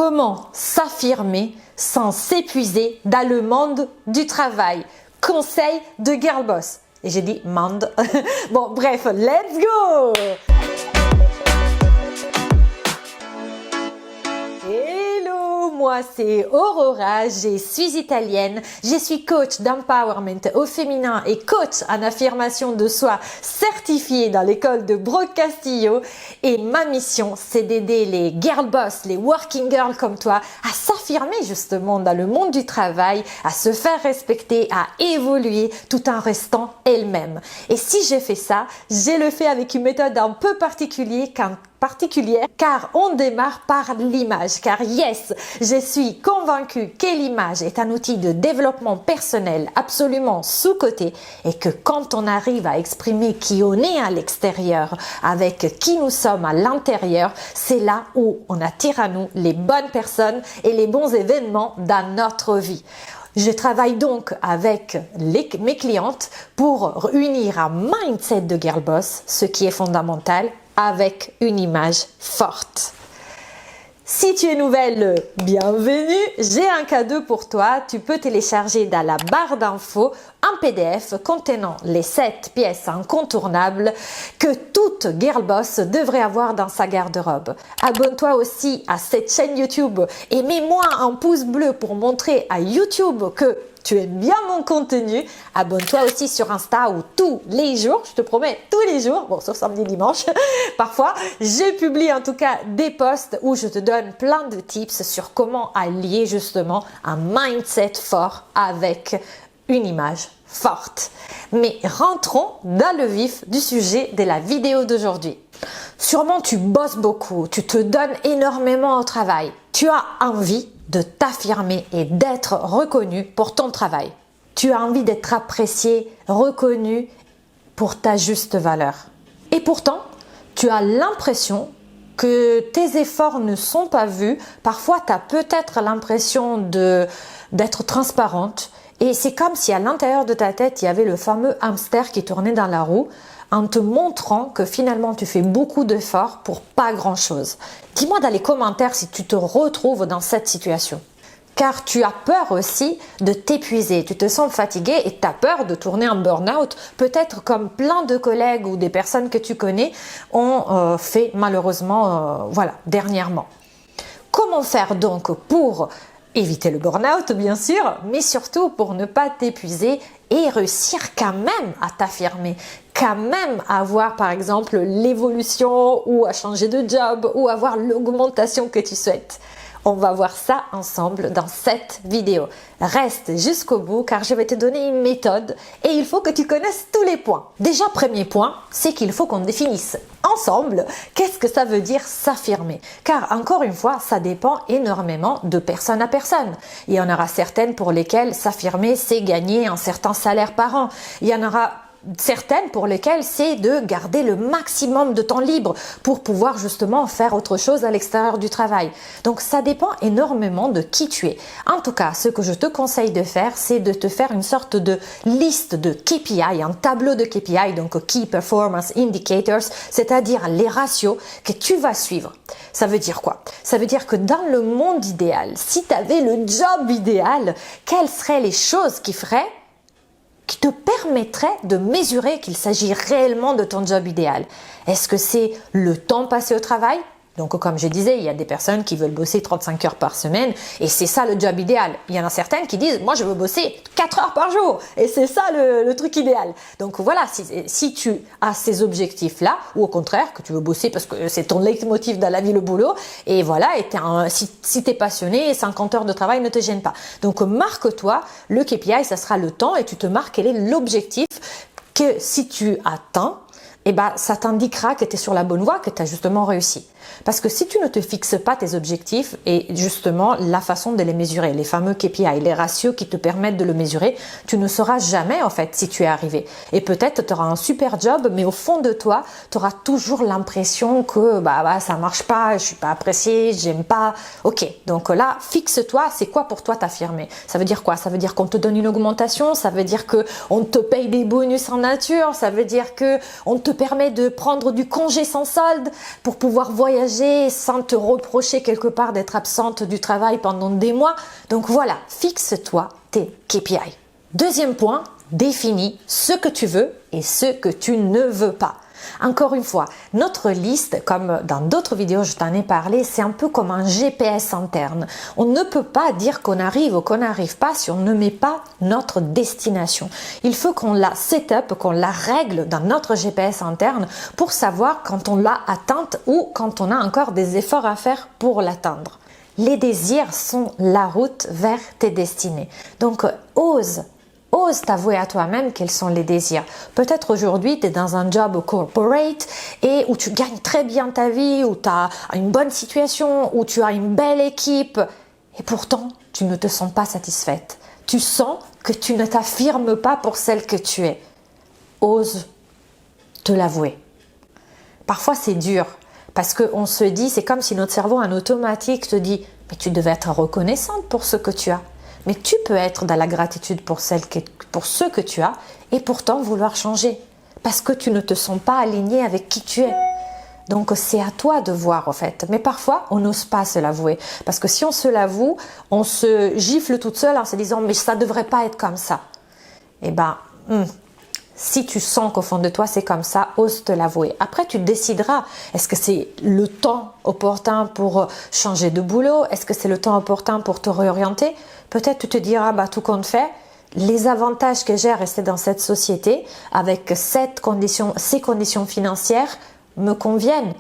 Comment s'affirmer sans s'épuiser dans le monde du travail? Conseil de Girl Boss. Et j'ai dit monde. Bon, bref, let's go! Moi, c'est Aurora, je suis italienne, je suis coach d'empowerment au féminin et coach en affirmation de soi certifiée dans l'école de Brooke Castillo. Et ma mission, c'est d'aider les girl boss, les working girls comme toi à s'affirmer justement dans le monde du travail, à se faire respecter, à évoluer tout en restant elles-mêmes. Et si j'ai fait ça, je le fais avec une méthode un peu particulière car on démarre par l'image. Car yes, je suis convaincue que l'image est un outil de développement personnel absolument sous-coté et que quand on arrive à exprimer qui on est à l'extérieur avec qui nous sommes à l'intérieur, c'est là où on attire à nous les bonnes personnes et les bons événements dans notre vie. Je travaille donc avec mes clientes pour unir un mindset de girl boss, ce qui est fondamental, avec une image forte. Si tu es nouvelle, bienvenue, j'ai un cadeau pour toi. Tu peux télécharger dans la barre d'infos un PDF contenant les 7 pièces incontournables que toute girl boss devrait avoir dans sa garde-robe. Abonne-toi aussi à cette chaîne YouTube et mets-moi un pouce bleu pour montrer à YouTube que tu aimes bien mon contenu. Abonne-toi aussi sur Insta où tous les jours, je te promets tous les jours, bon sauf samedi dimanche, parfois, je publie en tout cas des posts où je te donne plein de tips sur comment allier justement un mindset fort avec une image forte. Mais rentrons dans le vif du sujet de la vidéo d'aujourd'hui. Sûrement tu bosses beaucoup, tu te donnes énormément au travail. Tu as envie de t'affirmer et d'être reconnu pour ton travail. Tu as envie d'être apprécié, reconnu pour ta juste valeur. Et pourtant, tu as l'impression que tes efforts ne sont pas vus. Parfois, tu as peut-être l'impression d'être transparente. Et c'est comme si à l'intérieur de ta tête, il y avait le fameux hamster qui tournait dans la roue en te montrant que finalement tu fais beaucoup d'efforts pour pas grand-chose. Dis-moi dans les commentaires si tu te retrouves dans cette situation. Car tu as peur aussi de t'épuiser, tu te sens fatigué et tu as peur de tourner en burn-out, peut-être comme plein de collègues ou des personnes que tu connais ont fait malheureusement dernièrement. Comment faire donc pour éviter le burn-out bien sûr, mais surtout pour ne pas t'épuiser et réussir quand même à t'affirmer, quand même à avoir par exemple l'évolution ou à changer de job ou avoir l'augmentation que tu souhaites. On va voir ça ensemble dans cette vidéo. Reste jusqu'au bout car je vais te donner une méthode et il faut que tu connaisses tous les points. Déjà, premier point, c'est qu'il faut qu'on définisse ensemble qu'est-ce que ça veut dire s'affirmer. Car encore une fois, ça dépend énormément de personne à personne. Il y en aura certaines pour lesquelles s'affirmer, c'est gagner un certain salaire par an. Il y en aura certaines pour lesquelles c'est de garder le maximum de temps libre pour pouvoir justement faire autre chose à l'extérieur du travail. Donc ça dépend énormément de qui tu es. En tout cas, ce que je te conseille de faire, c'est de te faire une sorte de liste de KPI, un tableau de KPI, donc Key Performance Indicators, c'est-à-dire les ratios que tu vas suivre. Ça veut dire quoi? Ça veut dire que dans le monde idéal, si tu avais le job idéal, quelles seraient les choses qui te permettrait de mesurer qu'il s'agit réellement de ton job idéal. Est-ce que c'est le temps passé au travail? Donc comme je disais, il y a des personnes qui veulent bosser 35 heures par semaine et c'est ça le job idéal. Il y en a certaines qui disent, moi je veux bosser 4 heures par jour et c'est ça le truc idéal. Donc voilà, si tu as ces objectifs-là ou au contraire que tu veux bosser parce que c'est ton leitmotiv dans la vie, le boulot, et voilà, si tu es passionné, 50 heures de travail ne te gêne pas. Donc marque-toi, le KPI, ça sera le temps et tu te marques quel est l'objectif que si tu atteins, ça t'indiquera que tu es sur la bonne voie, que tu as justement réussi. Parce que si tu ne te fixes pas tes objectifs et justement la façon de les mesurer, les fameux KPI, les ratios qui te permettent de le mesurer, tu ne sauras jamais en fait si tu es arrivé. Et peut-être tu auras un super job, mais au fond de toi, tu auras toujours l'impression que ça marche pas, je suis pas appréciée, j'aime pas. Ok, donc là, fixe-toi, c'est quoi pour toi t'affirmer? Ça veut dire quoi? Ça veut dire qu'on te donne une augmentation, ça veut dire qu'on te paye des bonus en nature, ça veut dire qu'on te te permet de prendre du congé sans solde pour pouvoir voyager sans te reprocher quelque part d'être absente du travail pendant des mois. Donc voilà, fixe-toi tes KPI. Deuxième point, définis ce que tu veux et ce que tu ne veux pas. Encore une fois, notre liste, comme dans d'autres vidéos je t'en ai parlé, c'est un peu comme un GPS interne. On ne peut pas dire qu'on arrive ou qu'on n'arrive pas si on ne met pas notre destination. Il faut qu'on la set up, qu'on la règle dans notre GPS interne pour savoir quand on l'a atteinte ou quand on a encore des efforts à faire pour l'atteindre. Les désirs sont la route vers tes destinées. Donc, ose t'avouer à toi-même quels sont les désirs. Peut-être aujourd'hui, tu es dans un job corporate et où tu gagnes très bien ta vie, où tu as une bonne situation, où tu as une belle équipe et pourtant, tu ne te sens pas satisfaite. Tu sens que tu ne t'affirmes pas pour celle que tu es. Ose te l'avouer. Parfois, c'est dur parce qu'on se dit, c'est comme si notre cerveau en automatique te dit « mais tu devais être reconnaissante pour ce que tu as ». Mais tu peux être dans la gratitude pour ce que tu as et pourtant vouloir changer parce que tu ne te sens pas aligné avec qui tu es. Donc c'est à toi de voir en fait. Mais parfois on n'ose pas se l'avouer parce que si on se l'avoue, on se gifle toute seule en se disant mais ça devrait pas être comme ça. Eh ben, si tu sens qu'au fond de toi c'est comme ça, ose te l'avouer. Après tu décideras, est-ce que c'est le temps opportun pour changer de boulot? Est-ce que c'est le temps opportun pour te réorienter? Peut-être tu te diras, tout compte fait, les avantages que j'ai à rester dans cette société avec ces conditions financières me conviennent.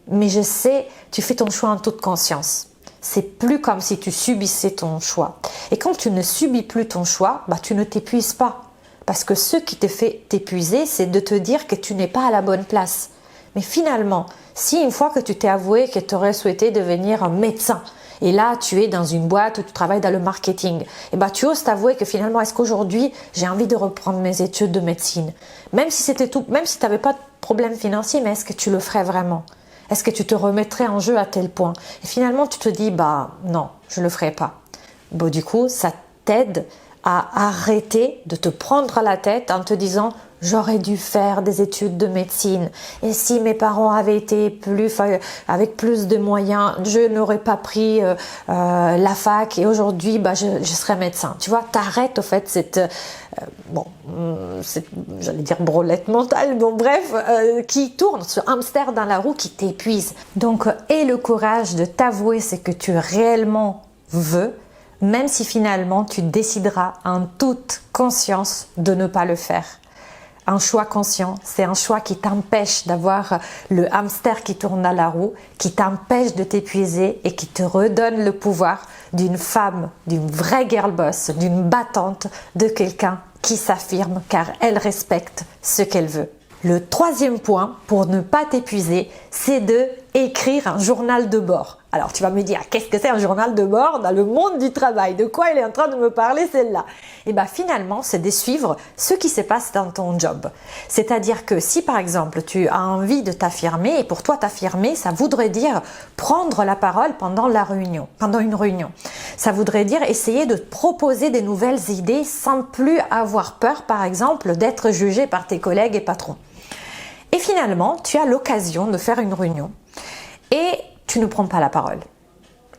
Mais je sais, tu fais ton choix en toute conscience. C'est plus comme si tu subissais ton choix. Et quand tu ne subis plus ton choix, tu ne t'épuises pas. Parce que ce qui te fait t'épuiser, c'est de te dire que tu n'es pas à la bonne place. Mais finalement, si une fois que tu t'es avoué que tu aurais souhaité devenir un médecin, et là tu es dans une boîte où tu travailles dans le marketing, tu oses t'avouer que finalement, est-ce qu'aujourd'hui j'ai envie de reprendre mes études de médecine? Même si c'était tout, même si tu n'avais pas de problème financier, mais est-ce que tu le ferais vraiment? Est-ce que tu te remettrais en jeu à tel point? Et finalement tu te dis, non, je le ferai pas. Du coup, ça t'aide à arrêter de te prendre la tête en te disant j'aurais dû faire des études de médecine et si mes parents avaient été avec plus de moyens, je n'aurais pas pris la fac et aujourd'hui je serais médecin. Tu vois, t'arrêtes au fait cette j'allais dire brolette mentale, qui tourne, ce hamster dans la roue qui t'épuise. Donc aie le courage de t'avouer ce que tu réellement veux, même si finalement tu décideras en toute conscience de ne pas le faire. Un choix conscient, c'est un choix qui t'empêche d'avoir le hamster qui tourne dans la roue, qui t'empêche de t'épuiser et qui te redonne le pouvoir d'une femme, d'une vraie girl boss, d'une battante, de quelqu'un qui s'affirme car elle respecte ce qu'elle veut. Le troisième point pour ne pas t'épuiser, c'est de écrire un journal de bord. Alors tu vas me dire, qu'est-ce que c'est un journal de bord dans le monde du travail? De quoi elle est en train de me parler celle-là? Finalement, c'est de suivre ce qui se passe dans ton job. C'est-à-dire que si par exemple tu as envie de t'affirmer, et pour toi t'affirmer, ça voudrait dire prendre la parole pendant une réunion. Ça voudrait dire essayer de proposer des nouvelles idées sans plus avoir peur, par exemple, d'être jugé par tes collègues et patrons. Et finalement, tu as l'occasion de faire une réunion et tu ne prends pas la parole.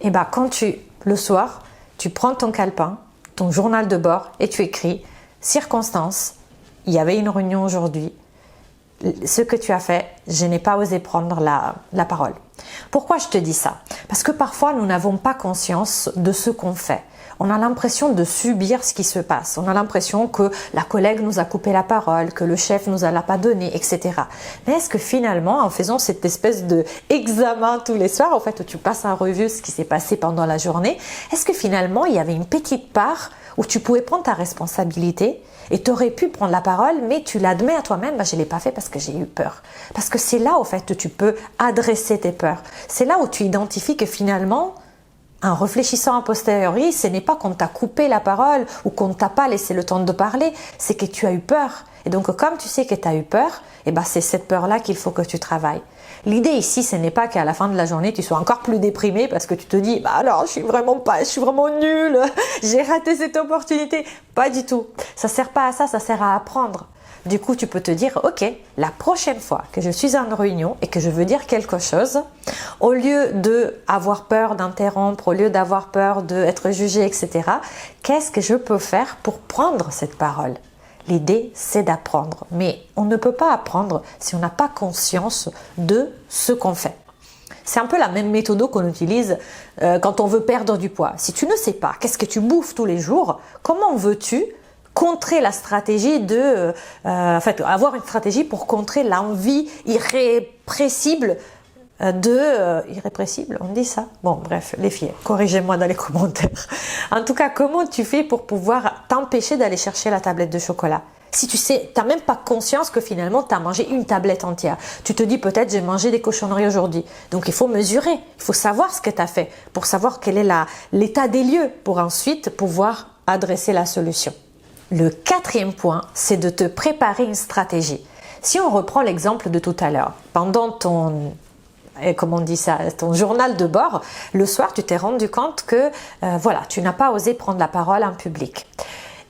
Le soir, tu prends ton calepin, ton journal de bord et tu écris « Circonstance, il y avait une réunion aujourd'hui, ce que tu as fait, je n'ai pas osé prendre la parole. » Pourquoi je te dis ça? Parce que parfois, nous n'avons pas conscience de ce qu'on fait. On a l'impression de subir ce qui se passe. On a l'impression que la collègue nous a coupé la parole, que le chef nous l'a pas donné, etc. Mais est-ce que finalement, en faisant cette espèce d'examen tous les soirs, en fait, où tu passes en revue ce qui s'est passé pendant la journée, est-ce que finalement, il y avait une petite part où tu pouvais prendre ta responsabilité et tu aurais pu prendre la parole, mais tu l'admets à toi-même, je ne l'ai pas fait parce que j'ai eu peur. Parce que c'est là, au fait, où tu peux adresser tes peurs. C'est là où tu identifies que finalement, en réfléchissant a posteriori, ce n'est pas qu'on t'a coupé la parole ou qu'on ne t'a pas laissé le temps de parler, c'est que tu as eu peur. Et donc, comme tu sais que tu as eu peur, c'est cette peur-là qu'il faut que tu travailles. L'idée ici, ce n'est pas qu'à la fin de la journée, tu sois encore plus déprimé parce que tu te dis, alors, je suis vraiment nulle, j'ai raté cette opportunité. Pas du tout. Ça sert pas à ça, ça sert à apprendre. Du coup, tu peux te dire, ok, la prochaine fois que je suis en réunion et que je veux dire quelque chose, au lieu d'avoir peur d'interrompre, au lieu d'avoir peur d'être jugé, etc., qu'est-ce que je peux faire pour prendre cette parole? L'idée, c'est d'apprendre. Mais on ne peut pas apprendre si on n'a pas conscience de ce qu'on fait. C'est un peu la même méthode qu'on utilise quand on veut perdre du poids. Si tu ne sais pas qu'est-ce que tu bouffes tous les jours, comment veux-tu contrer la stratégie avoir une stratégie pour contrer l'envie irrépressible irrépressible, on dit ça? Bon, bref, les filles, corrigez-moi dans les commentaires. En tout cas, comment tu fais pour pouvoir t'empêcher d'aller chercher la tablette de chocolat? Si tu sais, t'as même pas conscience que finalement tu as mangé une tablette entière. Tu te dis peut-être j'ai mangé des cochonneries aujourd'hui. Donc il faut mesurer, il faut savoir ce que tu as fait pour savoir quel est l'état des lieux pour ensuite pouvoir adresser la solution. Le quatrième point, c'est de te préparer une stratégie. Si on reprend l'exemple de tout à l'heure, pendant ton journal de bord, le soir, tu t'es rendu compte que tu n'as pas osé prendre la parole en public.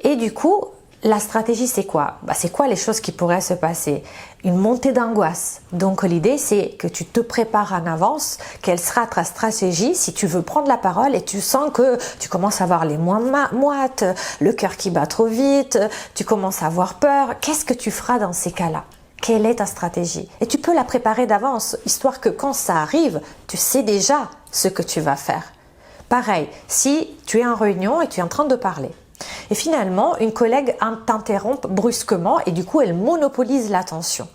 Et du coup, la stratégie, c'est quoi? C'est quoi les choses qui pourraient se passer? Une montée d'angoisse. Donc l'idée, c'est que tu te prépares en avance. Quelle sera ta stratégie si tu veux prendre la parole et tu sens que tu commences à avoir les mains moites, le cœur qui bat trop vite, tu commences à avoir peur. Qu'est-ce que tu feras dans ces cas-là? Quelle est ta stratégie? Et tu peux la préparer d'avance, histoire que quand ça arrive, tu sais déjà ce que tu vas faire. Pareil, si tu es en réunion et tu es en train de parler, et finalement, une collègue t'interrompt brusquement et du coup, elle monopolise l'attention.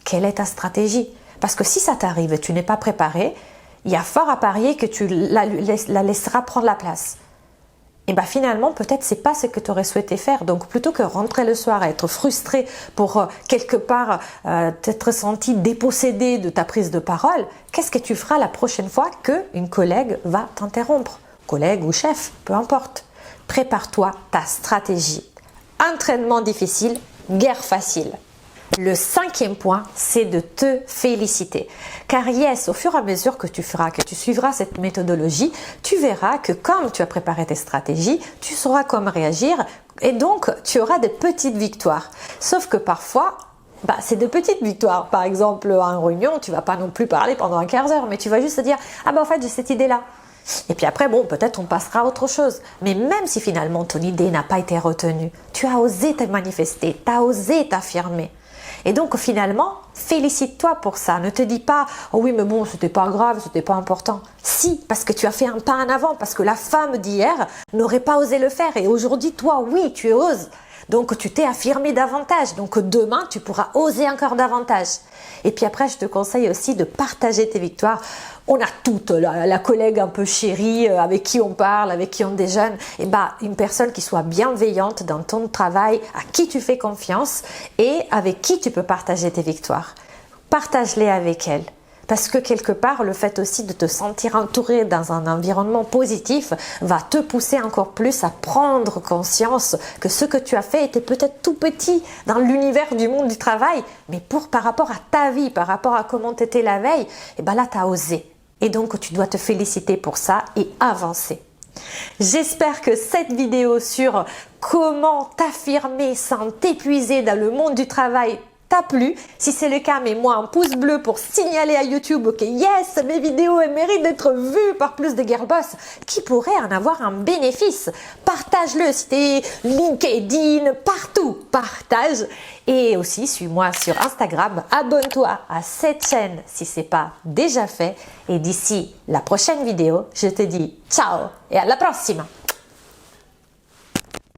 Quelle est ta stratégie? Parce que si ça t'arrive et tu n'es pas préparé, il y a fort à parier que tu la laisseras prendre la place. Et finalement, peut-être c'est pas ce que tu aurais souhaité faire. Donc, plutôt que rentrer le soir et être frustré pour quelque part t'être senti dépossédé de ta prise de parole, qu'est-ce que tu feras la prochaine fois qu'une collègue va t'interrompre? Collègue ou chef, peu importe. Prépare-toi ta stratégie. Entraînement difficile, guerre facile. Le cinquième point, c'est de te féliciter. Car au fur et à mesure que tu suivras cette méthodologie, tu verras que comme tu as préparé tes stratégies, tu sauras comment réagir et donc tu auras des petites victoires. Sauf que parfois, c'est de petites victoires. Par exemple, en réunion, tu vas pas non plus parler pendant un quart d'heure, mais tu vas juste te dire « Ah en fait, j'ai cette idée-là ». Et puis après, peut-être on passera à autre chose. Mais même si finalement ton idée n'a pas été retenue, tu as osé te manifester, tu as osé t'affirmer. Et donc finalement, félicite-toi pour ça. Ne te dis pas « Oh oui, mais bon, c'était pas grave, c'était pas important ». Si, parce que tu as fait un pas en avant, parce que la femme d'hier n'aurait pas osé le faire. Et aujourd'hui, toi, oui, tu oses. Donc, tu t'es affirmé davantage. Donc, demain, tu pourras oser encore davantage. Et puis après, je te conseille aussi de partager tes victoires. On a toutes la collègue un peu chérie avec qui on parle, avec qui on déjeune. Et une personne qui soit bienveillante dans ton travail, à qui tu fais confiance et avec qui tu peux partager tes victoires. Partage-les avec elle. Parce que quelque part, le fait aussi de te sentir entouré dans un environnement positif va te pousser encore plus à prendre conscience que ce que tu as fait était peut-être tout petit dans l'univers du monde du travail, mais par rapport à ta vie, par rapport à comment tu étais la veille, là, tu as osé. Et donc, tu dois te féliciter pour ça et avancer. J'espère que cette vidéo sur comment t'affirmer sans t'épuiser dans le monde du travail t'a plu. Si c'est le cas, mets-moi un pouce bleu pour signaler à YouTube que yes, mes vidéos elles méritent d'être vues par plus de girl boss qui pourraient en avoir un bénéfice. Partage-le si t'es LinkedIn, partout, partage. Et aussi, suis-moi sur Instagram, abonne-toi à cette chaîne si c'est pas déjà fait. Et d'ici la prochaine vidéo, je te dis ciao et à la prochaine.